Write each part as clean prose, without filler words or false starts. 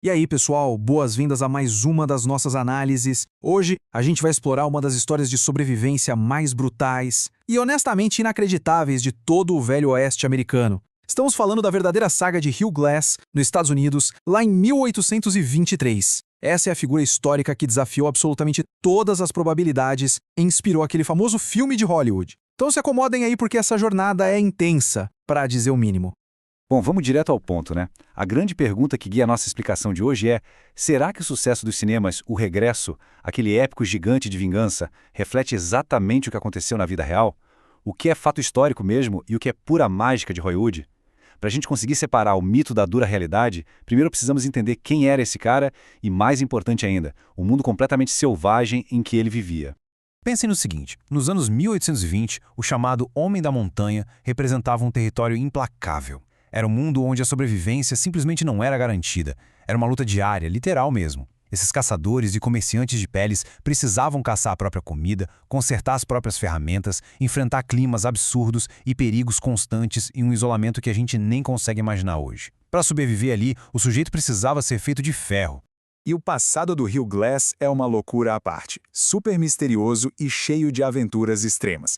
E aí, pessoal, boas-vindas a mais uma das nossas análises. Hoje, a gente vai explorar uma das histórias de sobrevivência mais brutais e honestamente inacreditáveis de todo o Velho Oeste americano. Estamos falando da verdadeira saga de Hugh Glass, nos Estados Unidos, lá em 1823. Essa é a figura histórica que desafiou absolutamente todas as probabilidades e inspirou aquele famoso filme de Hollywood. Então se acomodem aí porque essa jornada é intensa, para dizer o mínimo. Bom, vamos direto ao ponto, né? A grande pergunta que guia a nossa explicação de hoje é: será que o sucesso dos cinemas, O Regresso, aquele épico gigante de vingança, reflete exatamente o que aconteceu na vida real? O que é fato histórico mesmo e o que é pura mágica de Hollywood? Para a gente conseguir separar o mito da dura realidade, primeiro precisamos entender quem era esse cara e, mais importante ainda, o mundo completamente selvagem em que ele vivia. Pensem no seguinte, nos anos 1820, o chamado Homem da Montanha representava um território implacável. Era um mundo onde a sobrevivência simplesmente não era garantida. Era uma luta diária, literal mesmo. Esses caçadores e comerciantes de peles precisavam caçar a própria comida, consertar as próprias ferramentas, enfrentar climas absurdos e perigos constantes em um isolamento que a gente nem consegue imaginar hoje. Para sobreviver ali, o sujeito precisava ser feito de ferro. E o passado do Hugh Glass é uma loucura à parte, super misterioso e cheio de aventuras extremas.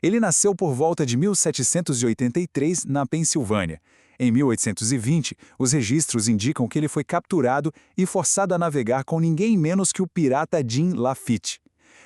Ele nasceu por volta de 1783 na Pensilvânia. Em 1820, os registros indicam que ele foi capturado e forçado a navegar com ninguém menos que o pirata Jim Lafitte.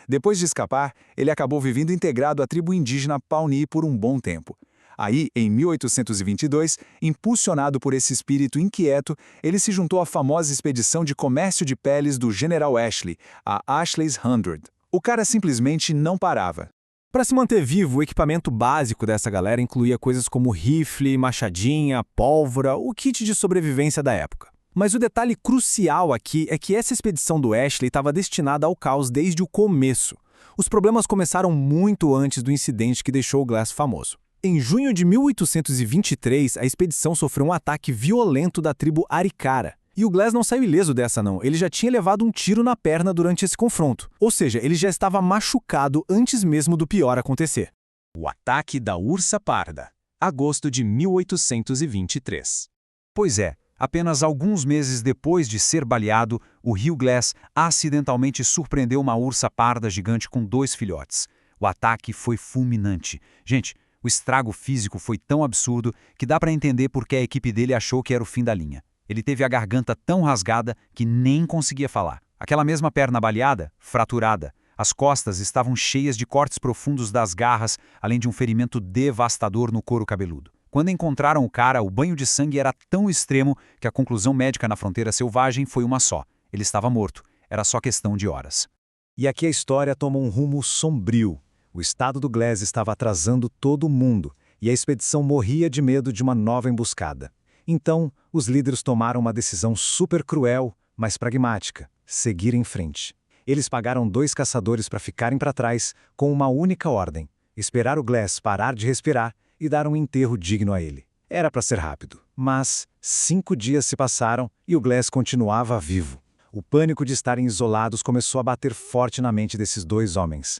Depois de escapar, ele acabou vivendo integrado à tribo indígena Pawnee por um bom tempo. Aí, em 1822, impulsionado por esse espírito inquieto, ele se juntou à famosa expedição de comércio de peles do General Ashley, a Ashley's Hundred. O cara simplesmente não parava. Para se manter vivo, o equipamento básico dessa galera incluía coisas como rifle, machadinha, pólvora, o kit de sobrevivência da época. Mas o detalhe crucial aqui é que essa expedição do Ashley estava destinada ao caos desde o começo. Os problemas começaram muito antes do incidente que deixou o Glass famoso. Em junho de 1823, a expedição sofreu um ataque violento da tribo Arikara. E o Glass não saiu ileso dessa não, ele já tinha levado um tiro na perna durante esse confronto. Ou seja, ele já estava machucado antes mesmo do pior acontecer. O ataque da ursa parda, agosto de 1823. Pois é, apenas alguns meses depois de ser baleado, o Hugh Glass acidentalmente surpreendeu uma ursa parda gigante com 2 filhotes. O ataque foi fulminante. Gente, o estrago físico foi tão absurdo que dá para entender por que a equipe dele achou que era o fim da linha. Ele teve a garganta tão rasgada que nem conseguia falar. Aquela mesma perna baleada, fraturada. As costas estavam cheias de cortes profundos das garras, além de um ferimento devastador no couro cabeludo. Quando encontraram o cara, o banho de sangue era tão extremo que a conclusão médica na fronteira selvagem foi uma só. Ele estava morto. Era só questão de horas. E aqui a história toma um rumo sombrio. O estado do Glass estava atrasando todo mundo, e a expedição morria de medo de uma nova emboscada. Então, os líderes tomaram uma decisão super cruel, mas pragmática: seguir em frente. Eles pagaram 2 caçadores para ficarem para trás, com uma única ordem: esperar o Glass parar de respirar e dar um enterro digno a ele. Era para ser rápido, mas 5 dias se passaram e o Glass continuava vivo. O pânico de estarem isolados começou a bater forte na mente desses 2 homens.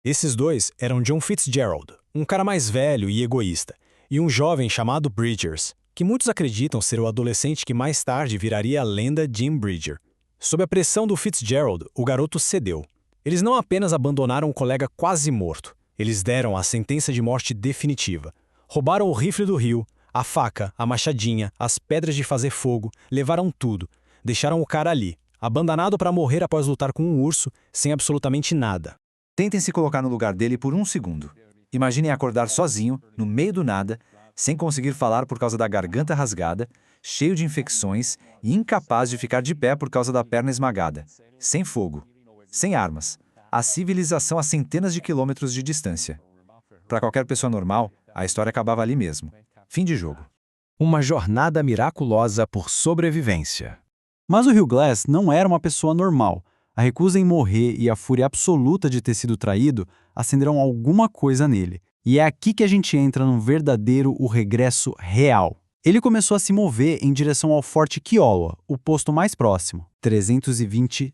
Esses 2 eram John Fitzgerald, um cara mais velho e egoísta, e um jovem chamado Bridgers, que muitos acreditam ser o adolescente que mais tarde viraria a lenda Jim Bridger. Sob a pressão do Fitzgerald, o garoto cedeu. Eles não apenas abandonaram o colega quase morto, eles deram a sentença de morte definitiva. Roubaram o rifle do rio, a faca, a machadinha, as pedras de fazer fogo, levaram tudo. Deixaram o cara ali, abandonado para morrer após lutar com um urso, sem absolutamente nada. Tentem se colocar no lugar dele por um segundo. Imaginem acordar sozinho, no meio do nada, sem conseguir falar por causa da garganta rasgada, cheio de infecções e incapaz de ficar de pé por causa da perna esmagada. Sem fogo, sem armas. A civilização a centenas de quilômetros de distância. Para qualquer pessoa normal, a história acabava ali mesmo. Fim de jogo. Uma jornada miraculosa por sobrevivência. Mas o Hugh Glass não era uma pessoa normal. A recusa em morrer e a fúria absoluta de ter sido traído acenderam alguma coisa nele. E é aqui que a gente entra num verdadeiro O Regresso real. Ele começou a se mover em direção ao Forte Kiowa, o posto mais próximo. 320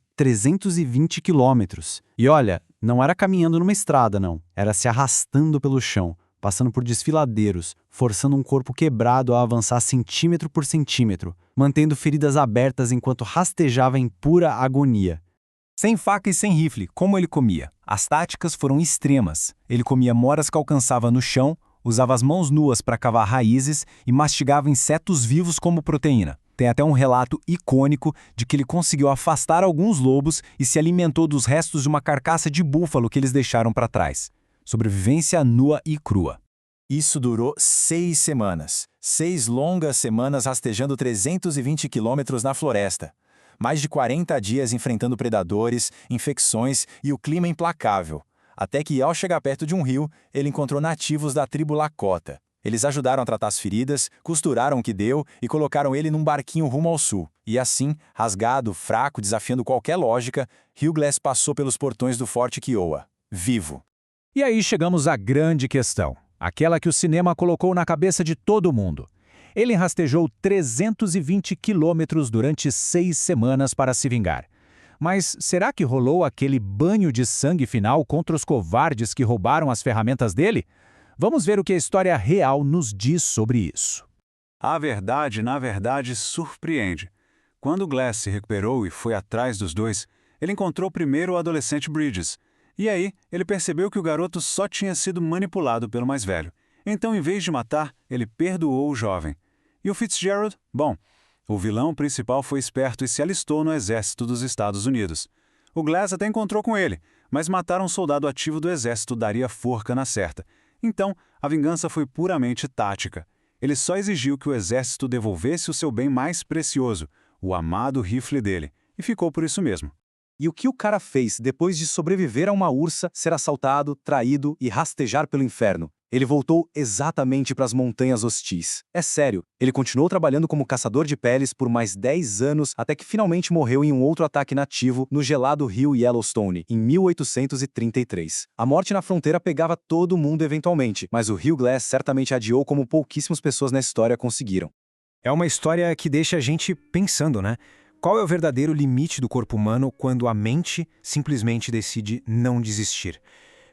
quilômetros. E olha, não era caminhando numa estrada não, era se arrastando pelo chão, passando por desfiladeiros, forçando um corpo quebrado a avançar centímetro por centímetro, mantendo feridas abertas enquanto rastejava em pura agonia. Sem faca e sem rifle, como ele comia? As táticas foram extremas. Ele comia moras que alcançava no chão, usava as mãos nuas para cavar raízes e mastigava insetos vivos como proteína. Tem até um relato icônico de que ele conseguiu afastar alguns lobos e se alimentou dos restos de uma carcaça de búfalo que eles deixaram para trás. Sobrevivência nua e crua. Isso durou 6 semanas. 6 longas semanas rastejando 320 quilômetros na floresta. Mais de 40 dias enfrentando predadores, infecções e o clima implacável. Até que, ao chegar perto de um rio, ele encontrou nativos da tribo Lakota. Eles ajudaram a tratar as feridas, costuraram o que deu e colocaram ele num barquinho rumo ao sul. E assim, rasgado, fraco, desafiando qualquer lógica, Hugh Glass passou pelos portões do Forte Kiowa, vivo. E aí chegamos à grande questão, aquela que o cinema colocou na cabeça de todo mundo. Ele rastejou 320 quilômetros durante 6 semanas para se vingar. Mas será que rolou aquele banho de sangue final contra os covardes que roubaram as ferramentas dele? Vamos ver o que a história real nos diz sobre isso. A verdade, na verdade, surpreende. Quando Glass se recuperou e foi atrás dos dois, ele encontrou primeiro o adolescente Bridges. E aí, ele percebeu que o garoto só tinha sido manipulado pelo mais velho. Então, em vez de matar, ele perdoou o jovem. E o Fitzgerald? Bom, o vilão principal foi esperto e se alistou no exército dos Estados Unidos. O Glass até encontrou com ele, mas matar um soldado ativo do exército daria forca na certa. Então, a vingança foi puramente tática. Ele só exigiu que o exército devolvesse o seu bem mais precioso, o amado rifle dele, e ficou por isso mesmo. E o que o cara fez depois de sobreviver a uma ursa, ser assaltado, traído e rastejar pelo inferno? Ele voltou exatamente para as montanhas hostis. É sério, ele continuou trabalhando como caçador de peles por mais 10 anos até que finalmente morreu em um outro ataque nativo no gelado rio Yellowstone, em 1833. A morte na fronteira pegava todo mundo eventualmente, mas o Hugh Glass certamente adiou como pouquíssimas pessoas na história conseguiram. É uma história que deixa a gente pensando, né? Qual é o verdadeiro limite do corpo humano quando a mente simplesmente decide não desistir?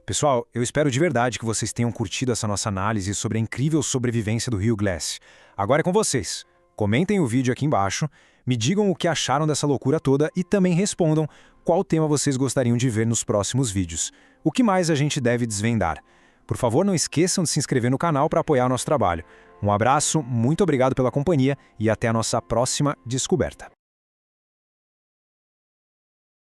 Pessoal, eu espero de verdade que vocês tenham curtido essa nossa análise sobre a incrível sobrevivência do Hugh Glass. Agora é com vocês. Comentem o vídeo aqui embaixo, me digam o que acharam dessa loucura toda e também respondam qual tema vocês gostariam de ver nos próximos vídeos. O que mais a gente deve desvendar? Por favor, não esqueçam de se inscrever no canal para apoiar o nosso trabalho. Um abraço, muito obrigado pela companhia e até a nossa próxima descoberta.